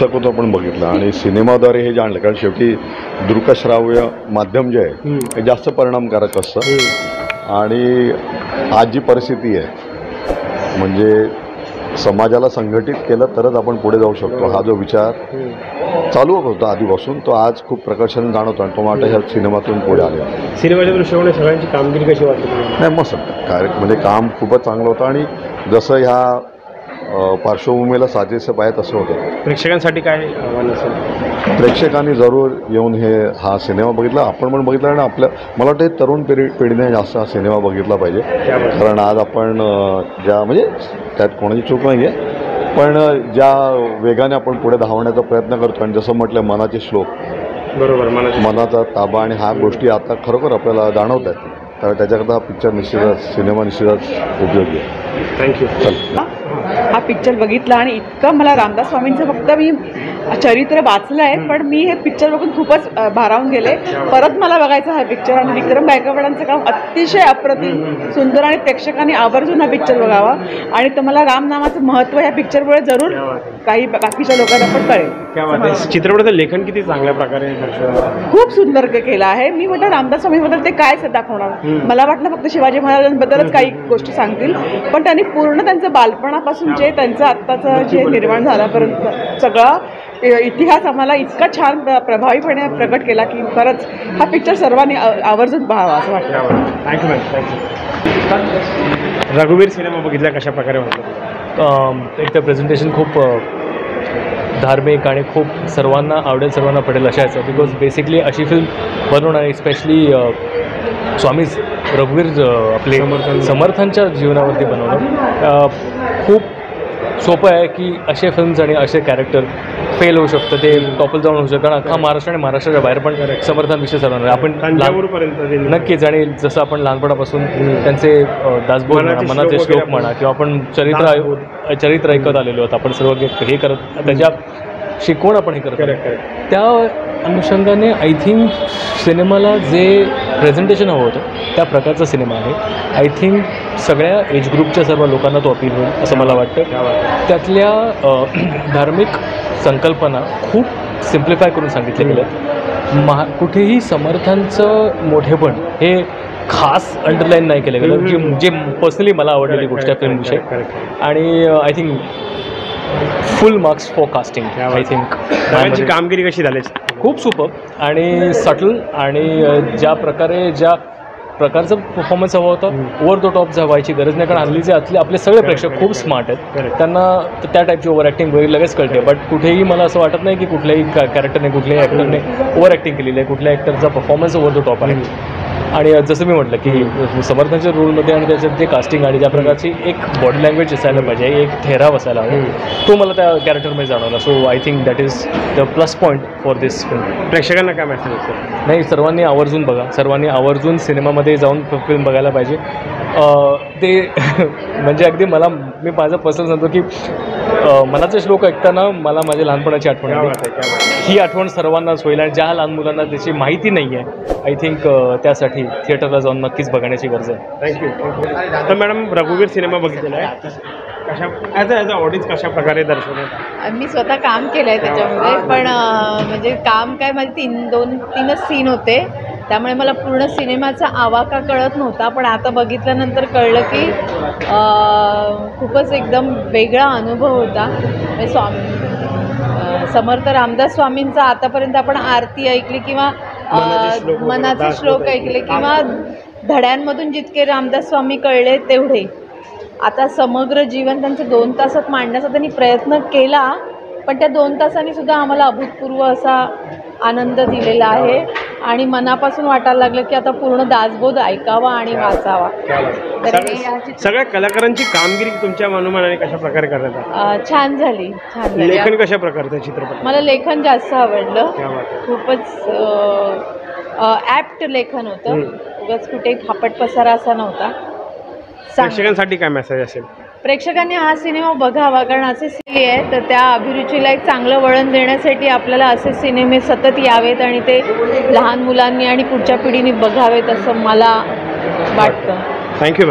पुस्तकातून आपण बघितलं आणि सिनेमाद्वारे हे जाणलं, कारण शेवटी दृकश्राव्य माध्यम जे आहे हे जास्त परिणामकारक असतं आणि आज जी परिस्थिती आहे म्हणजे समाजाला संघटित केलं तरच आपण पुढे जाऊ शकतो हा जो विचार चालू होता आधीपासून तो आज खूप प्रकर्षाने जाणवतो आणि तो मला ह्या सिनेमातून पुढे आले. सिनेमाच्या दृष्टीने सगळ्यांची कामगिरी कशी वाटते? नाही मस्त म्हणजे काम खूपच चांगलं होतं आणि जसं ह्या पार्श्वभूमीला साजेसं पाहिजे तसं होतं. प्रेक्षकांसाठी काय आव्हान असेल? प्रेक्षकांनी जरूर येऊन हा सिनेमा बघितला, आपण पण बघितला आणि मला वाटतं तरुण पिढीने जास्त हा सिनेमा बघितला पाहिजे. कारण आज आपण ज्या म्हणजे त्यात कोणाची चूक नाही आहे पण ज्या वेगाने आपण पुढे धावण्याचा प्रयत्न करतो आणि जसं म्हटलं मनाचे श्लोक बरोबर मनाचा ताबा आणि ह्या गोष्टी आता खरोखर आपल्याला जाणवत आहेत. तर त्याच्याकरता हा पिक्चर निश्चितच सिनेमा निश्चितच उपयोगी आहे. थँक्यू. हा पिक्चर बघितला आणि इतकं मला रामदास स्वामींचं फक्त मी चरित्र वाचलं आहे पण मी हे पिक्चर बघून खूपच भारावून गेले. परत मला बघायचा हा पिक्चर आणि विक्रम गायकवाडांचं काम अतिशय अप्रतिम सुंदर आणि प्रेक्षकांनी आवर्जून हा पिक्चर बघावा आणि तुम्हाला राम नामाचं महत्त्व ह्या पिक्चरमुळे जरूर काही बाकीच्या लोकांना पण कळेल. चित्रपटाचं लेखन किती चांगल्या प्रकारे खूप सुंदर केलं आहे. मी म्हटलं रामदास स्वामींबद्दल ते काय दाखवणार, मला वाटलं फक्त शिवाजी महाराजांबद्दलच काही गोष्टी सांगतील पण त्यांनी पूर्ण त्यांचं बालपणापासून जे त्यांचं आत्ताचं जे निर्माण झाल्यापर्यंत सगळा इतिहास आम्हाला इतका छान प्रभावीपणे प्रकट केला की खरंच हा पिक्चर सर्वांनी आवर्जून पाहावा असं वाटतं. Thank you ma'am. थँक्यू. रघुवीर सिनेमा बघितला कशा प्रकारे वाटलं? एक तर प्रेझेंटेशन खूप धार्मिक आणि खूप सर्वांना आवडेल सर्वांना पडेल अशा याचं बिकॉज बेसिकली अशी फिल्म बनवणं स्पेशली स्वामी रघुवीर आपले समर्थांच्या जीवनावरती बनवणं खूप सोपं आहे की असे फिल्म्स आणि असे कॅरेक्टर फेल होऊ शकतं, ते टॉपल जाऊन होऊ शकतं. कारण अख्खा महाराष्ट्र आणि महाराष्ट्राच्या बाहेर पण समर्थांविषयी सर्वांना आपण नक्कीच आणि जसं आपण लहानपणापासून त्यांचे दासबोध मनाचे श्लोक म्हणा किंवा आपण चरित्र ऐकत आलेलो आहोत, आपण सर्व हे करत त्याच्या शिकवण आपण हे करत त्या अनुषंगाने आय थिंक सिनेमाला जे प्रेझेंटेशन हवं होतं त्या प्रकारचा सिनेमा आहे. आय थिंक सगळ्या एज ग्रुपच्या सर्व लोकांना तो अपील होईल असं मला वाटतं. त्यातल्या धार्मिक संकल्पना खूप सिम्प्लिफाय करून सांगितले गेलं. कुठेही समर्थांचं मोठेपण हे खास अंडरलाईन नाही केलं गेलं की जे पर्सनली मला आवडलेली गोष्ट आहे फिल्मविषयी. आणि I think full marks for casting. I think कामगिरी कशी झाली? खूप सुपर आणि सटल आणि ज्या प्रकारचं परफॉर्मन्स हवा होता ओव्हर द टॉप व्हायची गरज नाही. कारण हल्लीचे आपले सगळे प्रेक्षक खूप स्मार्ट आहेत, त्यांना त्या टाईपची ओव्हर ॲक्टिंग वगैरे लगेच कळते. बट कुठेही मला असं वाटत नाही की कुठल्याही कॅरेक्टरने कुठल्याही ॲक्टरने ओव्हर ॲक्टिंग केलेली आहे. कुठल्या ॲक्टरचा परफॉर्मन्स ओव्हर द टॉप आहे. आणि जसं मी म्हटलं की समर्थांच्या रोलमध्ये आणि त्याच्यात जे कास्टिंग आणि ज्या प्रकारची एक बॉडी लँग्वेज असायला पाहिजे, एक ठेराव असायला हवा, तो मला त्या कॅरेक्टरमध्ये जाणवला. So I think that is the plus point for this film. प्रेक्षकांना काय मेसेज असेल? नाही, सर्वांनी आवर्जून बघा, सर्वांनी आवर्जून सिनेमामध्ये जाऊन फिल्म बघायला पाहिजे. ते म्हणजे अगदी मी माझं पर्सनल सांगतो की मनाचे श्लोक ऐकताना मला माझ्या लहानपणाची आठवण आली. ही आठवण सर्वांनाच होईल आणि ज्या लहान मुलांना त्याची माहिती नाही आहे आय थिंक त्यासाठी थिएटरला जाऊन नक्कीच बघण्याची गरज आहे. थँक्यू. तर मॅडम रघुवीर सिनेमा बघितलेला आहे, कशा ॲज अ ऑडियन्स कशा प्रकारे दर्शवतात? मी स्वतः काम केलं आहे त्याच्यामध्ये पण म्हणजे काम काय माझे तीनच सीन होते त्यामुळे मला पूर्ण सिनेमाचा आवाका कळत नव्हता. पण आता बघितल्यानंतर कळलं की खूपच एकदम वेगळा अनुभव होता. समर्थ रामदास स्वामींचा आतापर्यंत आपण आरती ऐकली किंवा मनाचे श्लोक ऐकले किंवा धड्यांमधून जितके रामदास स्वामी कळले तेवढे आता समग्र जीवन त्यांचं 2 तासात मांडण्याचा त्यांनी प्रयत्न केला. पण त्या 2 तासांनी सुद्धा आम्हाला अभूतपूर्व असा आनंद दिलेला आहे आणि मनापासून वाटायला लागलं की आता पूर्ण दासबोध ऐकावा आणि वाचावा. सगळ्या कलाकारांची कामगिरी तुमच्या अनुमानाने कशा प्रकारे करण्यात छान झाली. लेखन कशा प्रकारचं चित्रपट? मला लेखन जास्त आवडलं. खूपच ॲप्ट लेखन होतं, उगाच कुठे फापट पसारा असा नव्हता. प्रेक्षकांसाठी काय मेसेज असेल? प्रेक्षकांनी हा सिनेमा बघावा कारण असे सिनेमे आहेत तर त्या अभिरुचीला एक चांगलं वळण देण्यासाठी आपल्याला असे सिनेमे सतत यावेत आणि ते लहान मुलांनी आणि पुढच्या पिढीने बघावेत असं मला वाटतं. थँक्यू.